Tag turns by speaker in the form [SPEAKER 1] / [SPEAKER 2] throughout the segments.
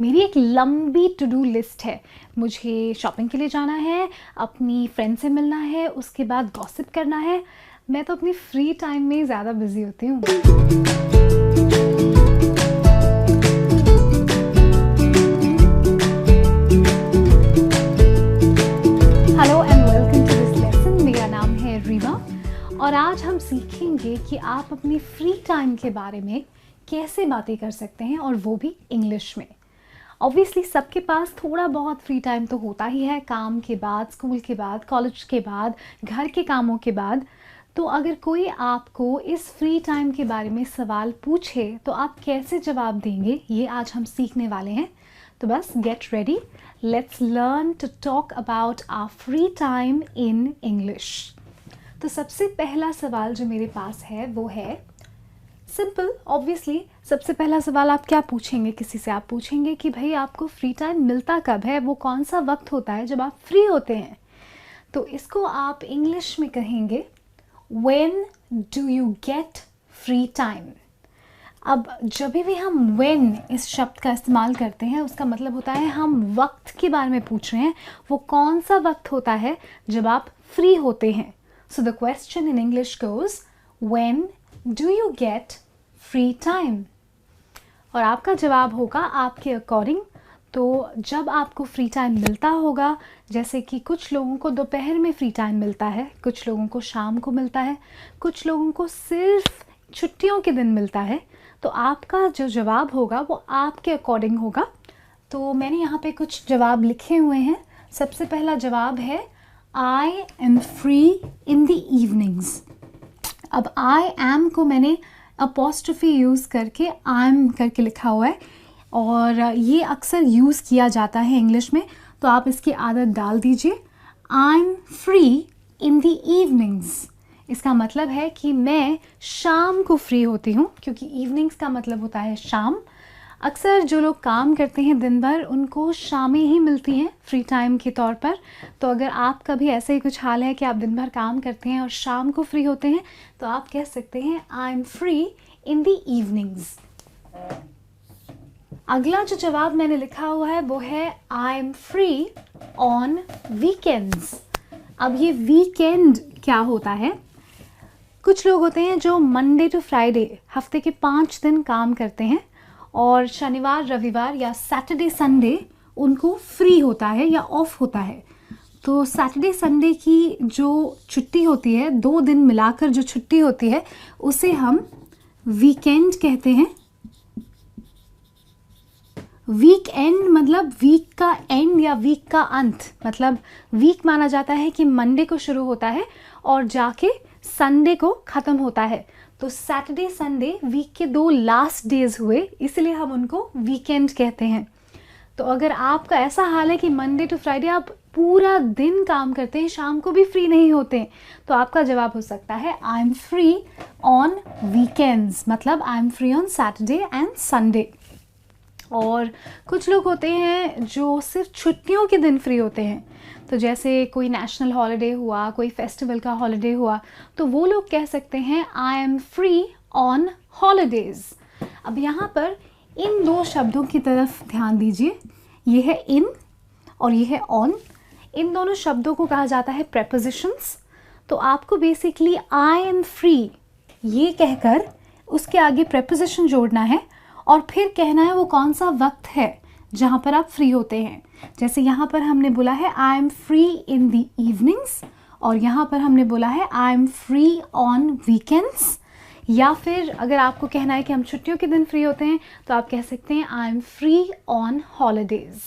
[SPEAKER 1] मेरी एक लंबी टू डू लिस्ट है। मुझे शॉपिंग के लिए जाना है, अपनी फ्रेंड से मिलना है, उसके बाद गॉसिप करना है। मैं तो अपनी फ्री टाइम में ज़्यादा बिजी होती हूँ। Hello and welcome to this lesson. मेरा नाम है रीमा और आज हम सीखेंगे कि आप अपनी फ्री टाइम के बारे में कैसे बातें कर सकते हैं, और वो भी इंग्लिश में। ऑब्वियसली सबके पास थोड़ा बहुत फ्री टाइम तो होता ही है, काम के बाद, स्कूल के बाद, कॉलेज के बाद, घर के कामों के बाद। तो अगर कोई आपको इस फ्री टाइम के बारे में सवाल पूछे तो आप कैसे जवाब देंगे, ये आज हम सीखने वाले हैं। तो बस get ready, let's learn to talk about our free time in English. तो सबसे पहला सवाल जो मेरे पास है वो है सिंपल। ऑब्वियसली सबसे पहला सवाल आप क्या पूछेंगे, किसी से आप पूछेंगे कि भाई आपको फ्री टाइम मिलता कब है, वो कौन सा वक्त होता है जब आप फ्री होते हैं। तो इसको आप इंग्लिश में कहेंगे when do you get free time. अब जब भी हम व्हेन इस शब्द का इस्तेमाल करते हैं उसका मतलब होता है हम वक्त के बारे में पूछ रहे हैं, वो कौन सा वक्त होता है जब आप फ्री होते हैं। So the question in English goes when do you get free time. और आपका जवाब होगा आपके अकॉर्डिंग। तो जब आपको फ्री टाइम मिलता होगा, जैसे कि कुछ लोगों को दोपहर में फ्री टाइम मिलता है, कुछ लोगों को शाम को मिलता है, कुछ लोगों को सिर्फ छुट्टियों के दिन मिलता है, तो आपका जो जवाब होगा वो आपके अकॉर्डिंग होगा। तो मैंने यहाँ पे कुछ जवाब लिखे हुए हैं। सबसे पहला जवाब है I am free in the evenings. अब आई एम को मैंने अपॉस्ट्रोफी यूज़ करके आई एम करके लिखा हुआ है, और ये अक्सर यूज़ किया जाता है इंग्लिश में, तो आप इसकी आदत डाल दीजिए। आई am free in the evenings, इसका मतलब है कि मैं शाम को फ्री होती हूँ, क्योंकि इवनिंग्स का मतलब होता है शाम। अक्सर जो लोग काम करते हैं दिन भर, उनको शामें ही मिलती हैं फ्री टाइम के तौर पर। तो अगर आपका भी ऐसा ही कुछ हाल है कि आप दिन भर काम करते हैं और शाम को फ्री होते हैं, तो आप कह सकते हैं आई am free in the evenings. अगला जो जवाब मैंने लिखा हुआ है वो है I am free on weekends. अब ये वीकेंड क्या होता है? कुछ लोग होते हैं जो मंडे टू फ्राइडे हफ्ते के 5 दिन काम करते हैं, और शनिवार रविवार या सैटरडे संडे उनको फ्री होता है या ऑफ होता है। तो सैटरडे संडे की जो छुट्टी होती है, 2 दिन मिलाकर जो छुट्टी होती है, उसे हम वीकेंड कहते हैं। वीक एंड मतलब वीक का एंड या वीक का अंत। मतलब वीक माना जाता है कि मंडे को शुरू होता है और जाके संडे को ख़त्म होता है। तो सैटरडे संडे वीक के 2 लास्ट डेज हुए, इसलिए हम उनको वीकेंड कहते हैं। तो अगर आपका ऐसा हाल है कि मंडे टू फ्राइडे आप पूरा दिन काम करते हैं, शाम को भी फ्री नहीं होते, तो आपका जवाब हो सकता है I am free on weekends. मतलब I am free on Saturday and Sunday. और कुछ लोग होते हैं जो सिर्फ छुट्टियों के दिन फ्री होते हैं। तो जैसे कोई नेशनल हॉलिडे हुआ, कोई फेस्टिवल का हॉलिडे हुआ, तो वो लोग कह सकते हैं आई एम फ्री ऑन हॉलिडेज़। अब यहाँ पर इन 2 शब्दों की तरफ ध्यान दीजिए। ये है इन और ये है ऑन। इन दोनों शब्दों को कहा जाता है प्रेपोजिशंस। तो आपको बेसिकली आई एम फ्री ये कहकर उसके आगे प्रेपोजिशन जोड़ना है और फिर कहना है वो कौन सा वक्त है जहाँ पर आप फ्री होते हैं। जैसे यहाँ पर हमने बोला है I am free in the evenings, और यहाँ पर हमने बोला है I am free on weekends. या फिर अगर आपको कहना है कि हम छुट्टियों के दिन फ्री होते हैं, तो आप कह सकते हैं आई एम फ्री ऑन हॉलीडेज़।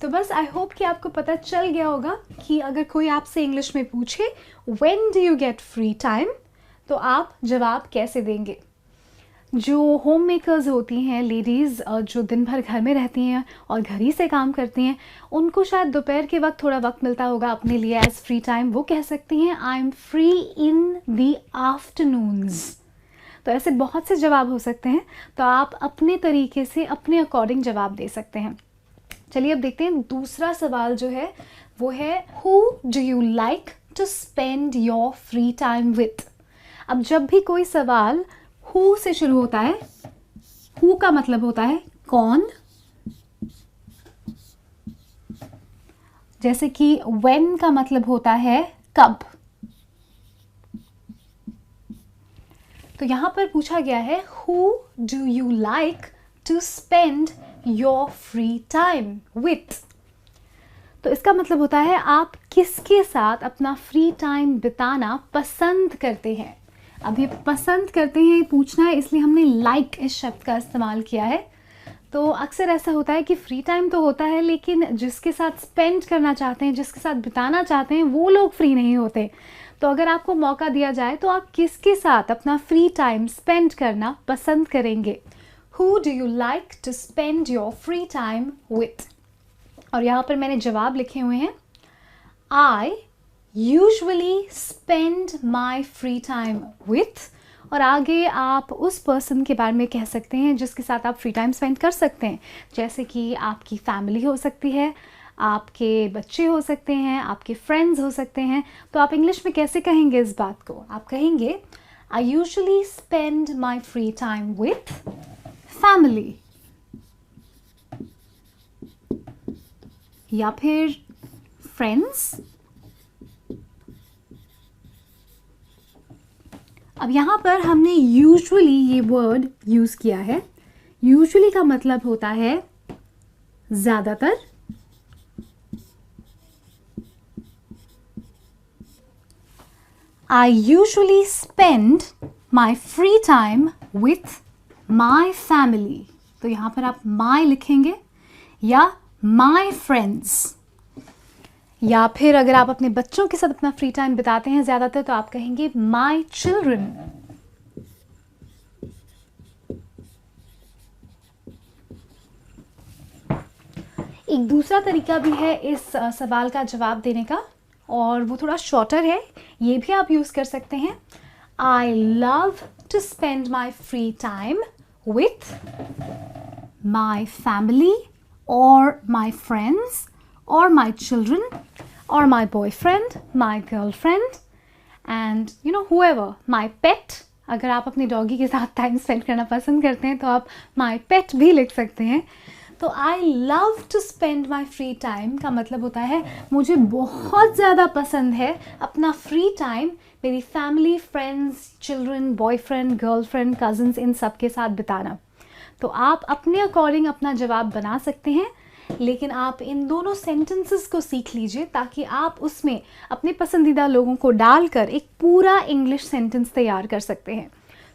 [SPEAKER 1] तो बस आई होप कि आपको पता चल गया होगा कि अगर कोई आपसे इंग्लिश में पूछे when do you get free time, तो आप जवाब कैसे देंगे। जो होम मेकर्स होती हैं, लेडीज़ जो दिन भर घर में रहती हैं और घर ही से काम करती हैं, उनको शायद दोपहर के वक्त थोड़ा वक्त मिलता होगा अपने लिए एज फ्री टाइम। वो कह सकती हैं आई am free in the afternoons. तो ऐसे बहुत से जवाब हो सकते हैं, तो आप अपने तरीके से अपने अकॉर्डिंग जवाब दे सकते हैं। चलिए अब देखते हैं दूसरा सवाल जो है वो है who do you like to spend your free time with. अब जब भी कोई सवाल हु से शुरू होता है, हु का मतलब होता है कौन, जैसे कि when का मतलब होता है कब। तो यहाँ पर पूछा गया है who do you like to spend your free time with। तो इसका मतलब होता है आप किसके साथ अपना फ्री टाइम बिताना पसंद करते हैं। अब ये पसंद करते हैं पूछना है, इसलिए हमने लाइक इस शब्द का इस्तेमाल किया है। तो अक्सर ऐसा होता है कि फ्री टाइम तो होता है, लेकिन जिसके साथ स्पेंड करना चाहते हैं, जिसके साथ बिताना चाहते हैं, वो लोग फ्री नहीं होते। तो अगर आपको मौका दिया जाए तो आप किसके साथ अपना फ्री टाइम स्पेंड करना पसंद करेंगे। Who do you like to spend your free time with? और यहाँ पर मैंने जवाब लिखे हुए हैं। I usually spend my free time with, और आगे आप उस पर्सन के बारे में कह सकते हैं जिसके साथ आप फ्री टाइम स्पेंड कर सकते हैं, जैसे कि आपकी फैमिली हो सकती है, आपके बच्चे हो सकते हैं, आपके फ्रेंड्स हो सकते हैं। तो आप इंग्लिश में कैसे कहेंगे इस बात को? आप कहेंगे I usually spend my free time with family, या फिर फ्रेंड्स। अब यहाँ पर हमने यूजुअली ये वर्ड यूज़ किया है। यूजुअली का मतलब होता है ज़्यादातर। I usually spend my free time with my family। तो यहाँ पर आप my लिखेंगे, या my friends, या फिर अगर आप अपने बच्चों के साथ अपना फ्री टाइम बिताते हैं ज़्यादातर तो आप कहेंगे my children। एक दूसरा तरीका भी है इस सवाल का जवाब देने का, और वो थोड़ा शॉर्टर है। ये भी आप यूज़ कर सकते हैं। I love to spend my free time with my family or my friends or my children or my boyfriend, my girlfriend and you know whoever, my pet। अगर आप अपने डॉगी के साथ टाइम स्पेंड करना पसंद करते हैं तो आप my pet भी लिख सकते हैं। तो I love to spend my free time का मतलब होता है मुझे बहुत ज़्यादा पसंद है अपना फ्री टाइम मेरी family, friends, children, boyfriend, girlfriend, cousins, इन सब के साथ बिताना। तो आप अपने अकॉर्डिंग अपना जवाब बना सकते हैं, लेकिन आप इन दोनों सेंटेंसेस को सीख लीजिए ताकि आप उसमें अपने पसंदीदा लोगों को डालकर एक पूरा इंग्लिश सेंटेंस तैयार कर सकते हैं।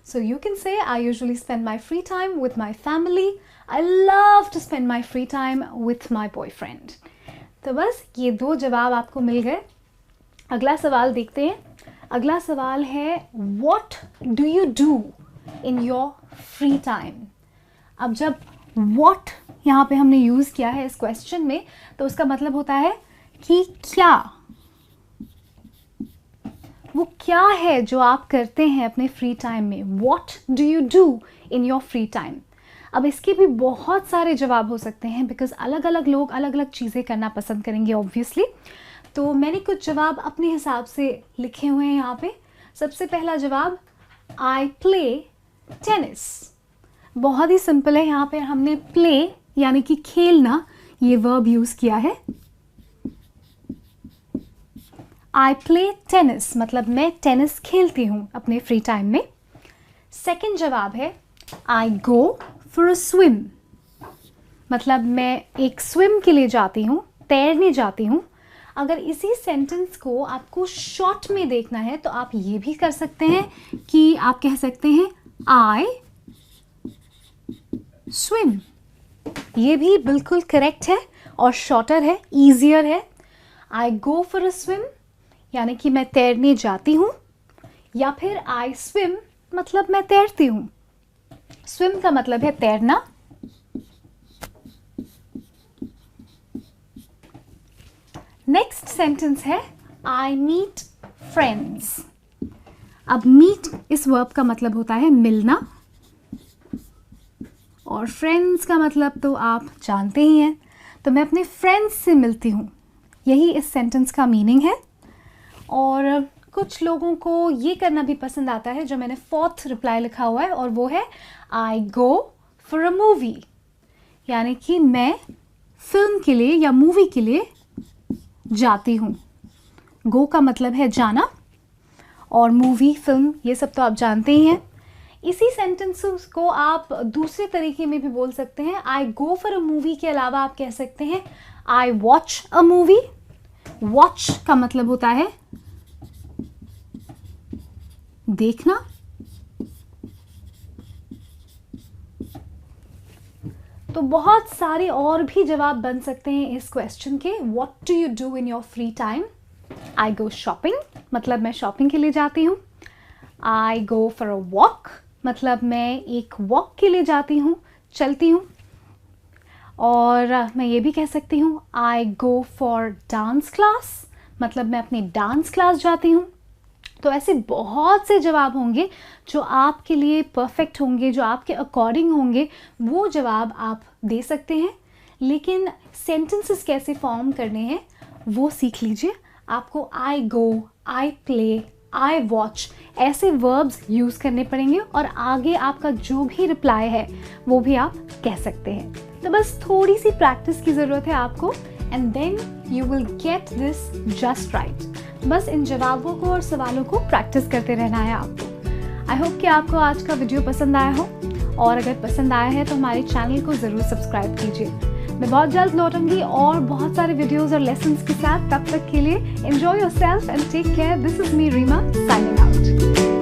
[SPEAKER 1] So you can say I usually spend my free time with my family. I love to spend my free time with my boyfriend. तो बस ये दो जवाब आपको मिल गए। अगला सवाल देखते हैं। अगला सवाल है What do you do in your free time? अब जब what यहाँ पे हमने यूज़ किया है इस क्वेश्चन में, तो उसका मतलब होता है कि क्या, वो क्या है जो आप करते हैं अपने फ्री टाइम में। What do you do in your free time? अब इसके भी बहुत सारे जवाब हो सकते हैं, बिकॉज अलग अलग लोग अलग अलग चीज़ें करना पसंद करेंगे ऑब्वियसली। तो मैंने कुछ जवाब अपने हिसाब से लिखे हुए हैं यहाँ पे। सबसे पहला जवाब I play tennis। बहुत ही सिंपल है, यहाँ पे हमने प्ले यानी कि खेलना ये वर्ब यूज़ किया है। I play tennis मतलब मैं टेनिस खेलती हूँ अपने फ्री टाइम में। सेकंड जवाब है I go for a swim मतलब मैं एक स्विम के लिए जाती हूँ, तैरने जाती हूँ। अगर इसी सेंटेंस को आपको शॉर्ट में देखना है तो आप ये भी कर सकते हैं कि आप कह सकते हैं I swim। ये भी बिल्कुल करेक्ट है और शॉर्टर है, ईजियर है। I go for a swim यानी कि मैं तैरने जाती हूँ, या फिर I swim मतलब मैं तैरती हूँ। स्विम का मतलब है तैरना। नेक्स्ट सेंटेंस है I meet friends। अब meet इस वर्ब का मतलब होता है मिलना, और फ्रेंड्स का मतलब तो आप जानते ही हैं। तो मैं अपने फ्रेंड्स से मिलती हूँ, यही इस सेंटेंस का मीनिंग है। और कुछ लोगों को ये करना भी पसंद आता है, जो मैंने फोर्थ रिप्लाई लिखा हुआ है, और वो है I go for a movie यानी कि मैं फिल्म के लिए या मूवी के लिए जाती हूँ। गो का मतलब है जाना, और मूवी, फिल्म, ये सब तो आप जानते ही हैं। इसी सेंटेंसेस को आप दूसरे तरीके में भी बोल सकते हैं। आई गो फॉर अ मूवी के अलावा आप कह सकते हैं I watch a movie. Watch का मतलब होता है देखना। तो बहुत सारे और भी जवाब बन सकते हैं इस क्वेश्चन के। What do you do in your free time? I go shopping, मतलब मैं शॉपिंग के लिए जाती हूँ। आई गो फॉर अ वॉक, मतलब मैं एक वॉक के लिए जाती हूँ, चलती हूँ। और मैं ये भी कह सकती हूँ आई गो फॉर डांस क्लास, मतलब मैं अपनी डांस क्लास जाती हूँ। तो ऐसे बहुत से जवाब होंगे जो आपके लिए परफेक्ट होंगे, जो आपके अकॉर्डिंग होंगे, वो जवाब आप दे सकते हैं। लेकिन सेंटेंसेस कैसे फॉर्म करने हैं वो सीख लीजिए। आपको आई गो, आई प्ले, आई वॉच ऐसे वर्ब्स यूज़ करने पड़ेंगे, और आगे आपका जो भी रिप्लाई है वो भी आप कह सकते हैं। तो बस थोड़ी सी प्रैक्टिस की ज़रूरत है आपको, and then you will get this just right. बस इन जवाबों को और सवालों को प्रैक्टिस करते रहना है आपको। आई होप कि आपको आज का वीडियो पसंद आया हो, और अगर पसंद आया है तो हमारे चैनल को ज़रूर सब्सक्राइब कीजिए। मैं बहुत जल्द लौटूंगी और बहुत सारे वीडियोस और लेसन्स के साथ। तब तक के लिए enjoy yourself and take care. This is me Reema signing out.